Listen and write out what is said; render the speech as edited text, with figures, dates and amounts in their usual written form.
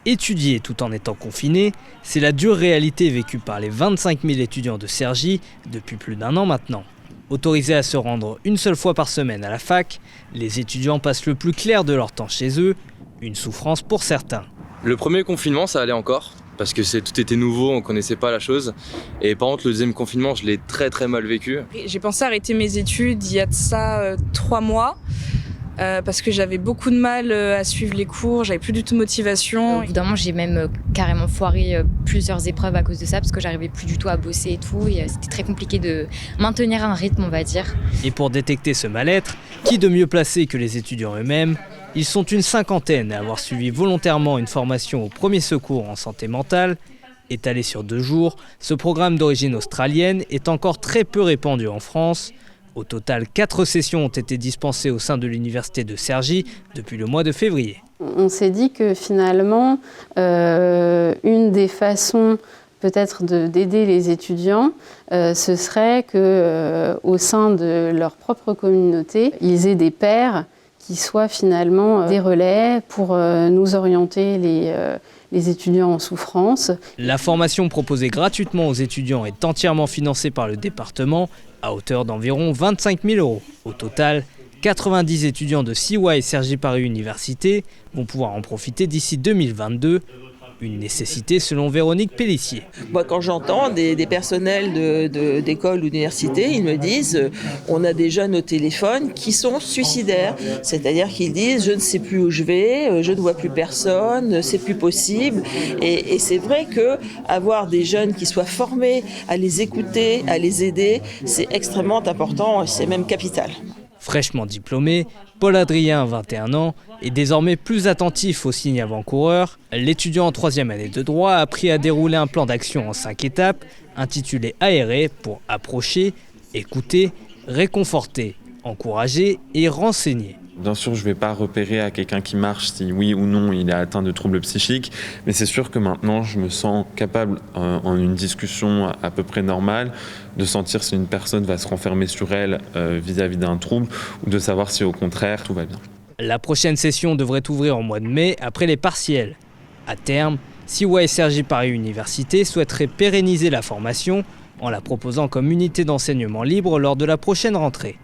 Étudier tout en étant confiné, c'est la dure réalité vécue par les 25 000 étudiants de Cergy depuis plus d'1 an maintenant. Autorisés à se rendre une seule fois par semaine à la fac, les étudiants passent le plus clair de leur temps chez eux, une souffrance pour certains. Le premier confinement, ça allait encore, parce que tout était nouveau, on ne connaissait pas la chose. Et par contre, le deuxième confinement, je l'ai très mal vécu. J'ai pensé arrêter mes études il y a de ça 3 mois. Parce que j'avais beaucoup de mal à suivre les cours, j'avais plus du tout de motivation. Au bout d'un moment, j'ai même carrément foiré plusieurs épreuves à cause de ça, parce que j'arrivais plus du tout à bosser et tout, et c'était très compliqué de maintenir un rythme, on va dire. Et pour détecter ce mal-être, qui de mieux placé que les étudiants eux-mêmes? Ils sont une 50aine à avoir suivi volontairement une formation au premier secours en santé mentale. Étalé sur 2 jours, ce programme d'origine australienne est encore très peu répandu en France. Au total, 4 sessions ont été dispensées au sein de l'université de Cergy depuis le mois de février. On s'est dit que finalement, une des façons peut-être d'aider les étudiants, ce serait qu'au sein de leur propre communauté, ils aient des pairs qui soient finalement des relais pour nous orienter les étudiants en souffrance. La formation proposée gratuitement aux étudiants est entièrement financée par le département à hauteur d'environ 25 000 €. Au total, 90 étudiants de CY et Cergy Paris Université vont pouvoir en profiter d'ici 2022. Une nécessité selon Véronique Pellissier. Moi, quand j'entends des personnels d'école ou d'université, ils me disent on a des jeunes au téléphone qui sont suicidaires. C'est-à-dire qu'ils disent je ne sais plus où je vais, je ne vois plus personne, c'est plus possible. Et c'est vrai qu'avoir des jeunes qui soient formés à les écouter, à les aider, c'est extrêmement important, c'est même capital. Fraîchement diplômé, Paul Adrien, 21 ans, est désormais plus attentif aux signes avant-coureurs. L'étudiant en 3e année de droit a appris à dérouler un plan d'action en 5 étapes, intitulé Aérer pour approcher, écouter, réconforter, encourager et renseigner. Bien sûr, je ne vais pas repérer à quelqu'un qui marche si oui ou non il est atteint de troubles psychiques, mais c'est sûr que maintenant je me sens capable, en une discussion à peu près normale, de sentir si une personne va se renfermer sur elle vis-à-vis d'un trouble, ou de savoir si au contraire tout va bien. La prochaine session devrait ouvrir au mois de mai après les partiels. À terme, CY et Cergy Paris Université souhaiterait pérenniser la formation en la proposant comme unité d'enseignement libre lors de la prochaine rentrée.